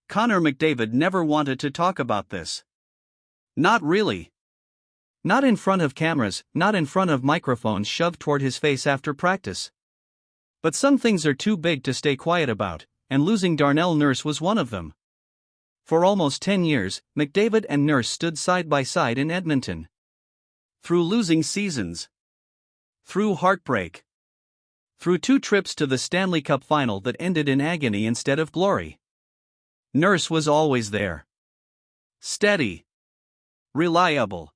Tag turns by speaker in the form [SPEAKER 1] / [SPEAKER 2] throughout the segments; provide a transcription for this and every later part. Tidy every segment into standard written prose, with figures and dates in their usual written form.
[SPEAKER 1] Connor McDavid never wanted to talk about this. Not really. Not in front of cameras, not in front of microphones shoved toward his face after practice. But some things are too big to stay quiet about, and losing Darnell Nurse was one of them. For almost 10 years, McDavid and Nurse stood side by side in Edmonton. Through losing seasons. Through heartbreak. Through 2 trips to the Stanley Cup final that ended in agony instead of glory. Nurse was always there. Steady. Reliable.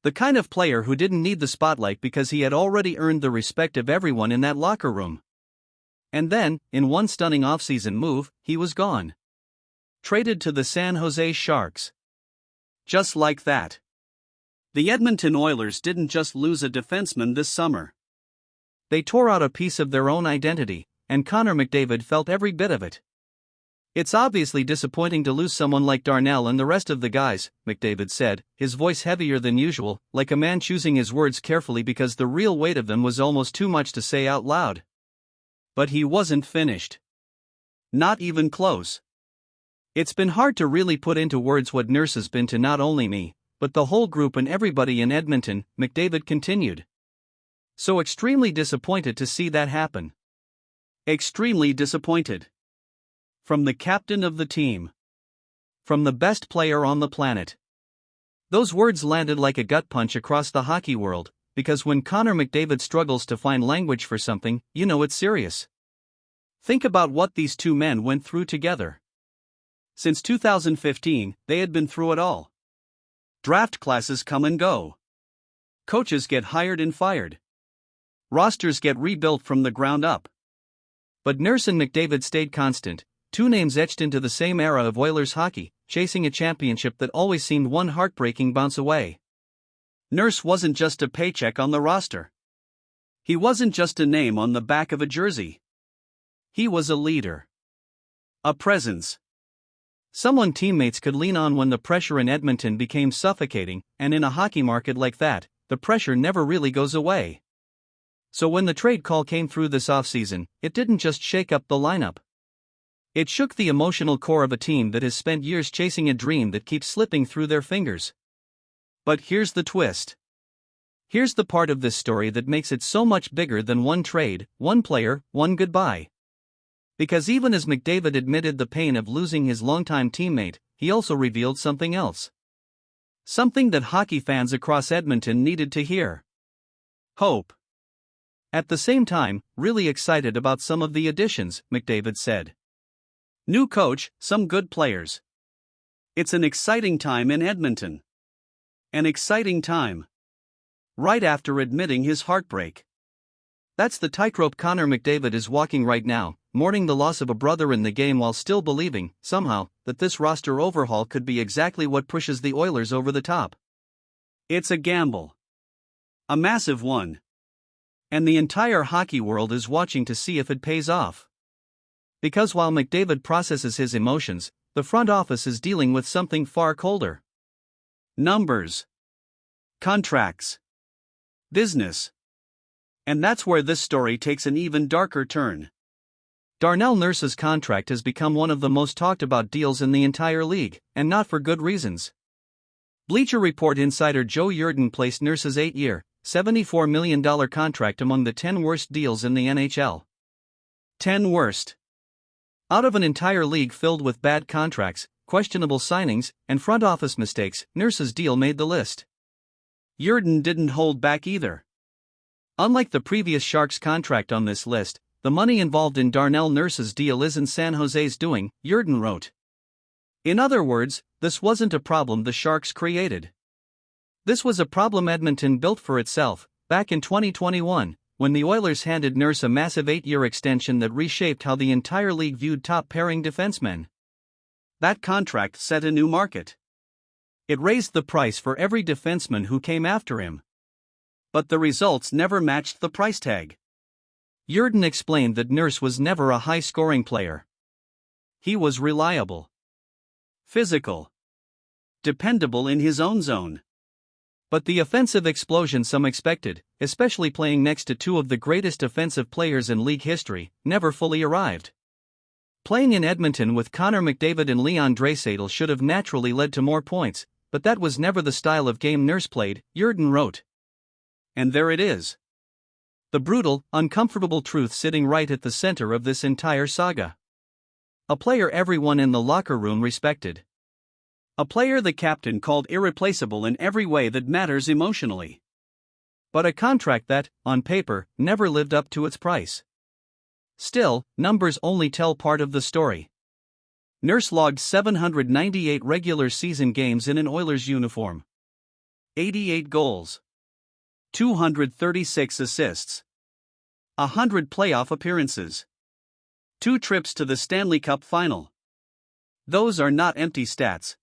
[SPEAKER 1] The kind of player who didn't need the spotlight because he had already earned the respect of everyone in that locker room. And then, in one stunning offseason move, he was gone. Traded to the San Jose Sharks. Just like that. The Edmonton Oilers didn't just lose a defenseman this summer. They tore out a piece of their own identity, and Connor McDavid felt every bit of it. It's obviously disappointing to lose someone like Darnell and the rest of the guys, McDavid said, his voice heavier than usual, like a man choosing his words carefully because the real weight of them was almost too much to say out loud. But he wasn't finished. Not even close. It's been hard to really put into words what Nurse has been to not only me, but the whole group and everybody in Edmonton, McDavid continued. So extremely disappointed to see that happen. Extremely disappointed. From the captain of the team. From the best player on the planet. Those words landed like a gut punch across the hockey world, because when Connor McDavid struggles to find language for something, you know it's serious. Think about what these two men went through together. Since 2015, they had been through it all. Draft classes come and go. Coaches get hired and fired. Rosters get rebuilt from the ground up. But Nurse and McDavid stayed constant. 2 names etched into the same era of Oilers hockey, chasing a championship that always seemed one heartbreaking bounce away. Nurse wasn't just a paycheck on the roster. He wasn't just a name on the back of a jersey. He was a leader. A presence. Someone teammates could lean on when the pressure in Edmonton became suffocating, and in a hockey market like that, the pressure never really goes away. So when the trade call came through this offseason, it didn't just shake up the lineup. It shook the emotional core of a team that has spent years chasing a dream that keeps slipping through their fingers. But here's the twist. Here's the part of this story that makes it so much bigger than one trade, one player, one goodbye. Because even as McDavid admitted the pain of losing his longtime teammate, he also revealed something else. Something that hockey fans across Edmonton needed to hear. Hope. At the same time, really excited about some of the additions, McDavid said. New coach, some good players. It's an exciting time in Edmonton. An exciting time. Right after admitting his heartbreak. That's the tightrope Connor McDavid is walking right now, mourning the loss of a brother in the game while still believing, somehow, that this roster overhaul could be exactly what pushes the Oilers over the top. It's a gamble. A massive one. And the entire hockey world is watching to see if it pays off. Because while McDavid processes his emotions, the front office is dealing with something far colder. Numbers. Contracts. Business. And that's where this story takes an even darker turn. Darnell Nurse's contract has become one of the most talked about deals in the entire league, and not for good reasons. Bleacher Report insider Joe Yerdon placed Nurse's 8-year, $74 million contract among the 10 worst deals in the NHL. 10 worst. Out of an entire league filled with bad contracts, questionable signings, and front office mistakes, Nurse's deal made the list. Yerdon didn't hold back either. Unlike the previous Sharks contract on this list, the money involved in Darnell Nurse's deal isn't San Jose's doing, Yerdon wrote. In other words, this wasn't a problem the Sharks created. This was a problem Edmonton built for itself, back in 2021, when the Oilers handed Nurse a massive 8-year extension that reshaped how the entire league viewed top-pairing defensemen. That contract set a new market. It raised the price for every defenseman who came after him. But the results never matched the price tag. Yerdon explained that Nurse was never a high-scoring player. He was reliable. Physical. Dependable in his own zone. But the offensive explosion some expected, especially playing next to 2 of the greatest offensive players in league history, never fully arrived. Playing in Edmonton with Connor McDavid and Leon Draisaitl should have naturally led to more points, but that was never the style of game Nurse played, Yurden wrote. And there it is. The brutal, uncomfortable truth sitting right at the center of this entire saga. A player everyone in the locker room respected. A player the captain called irreplaceable in every way that matters emotionally. But a contract that, on paper, never lived up to its price. Still, numbers only tell part of the story. Nurse logged 798 regular season games in an Oilers uniform. 88 goals. 236 assists. 100 playoff appearances. 2 trips to the Stanley Cup final. Those are not empty stats.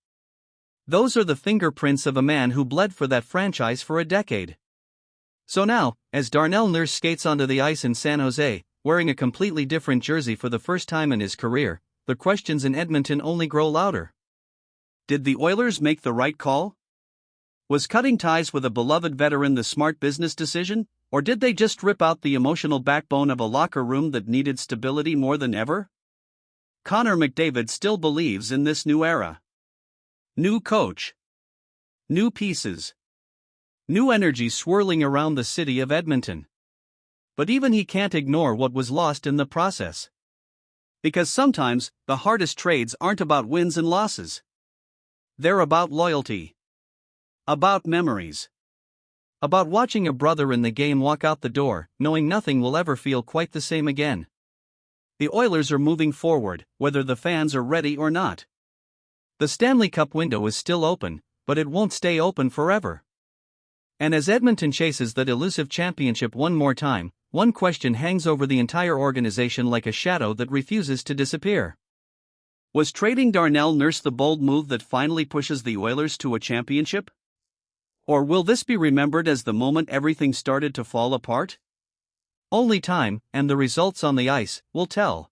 [SPEAKER 1] Those are the fingerprints of a man who bled for that franchise for a decade. So now, as Darnell Nurse skates onto the ice in San Jose, wearing a completely different jersey for the first time in his career, the questions in Edmonton only grow louder. Did the Oilers make the right call? Was cutting ties with a beloved veteran the smart business decision, or did they just rip out the emotional backbone of a locker room that needed stability more than ever? Connor McDavid still believes in this new era. New coach. New pieces. New energy swirling around the city of Edmonton. But even he can't ignore what was lost in the process. Because sometimes, the hardest trades aren't about wins and losses. They're about loyalty. About memories. About watching a brother in the game walk out the door, knowing nothing will ever feel quite the same again. The Oilers are moving forward, whether the fans are ready or not. The Stanley Cup window is still open, but it won't stay open forever. And as Edmonton chases that elusive championship one more time, one question hangs over the entire organization like a shadow that refuses to disappear. Was trading Darnell Nurse the bold move that finally pushes the Oilers to a championship? Or will this be remembered as the moment everything started to fall apart? Only time, and the results on the ice, will tell.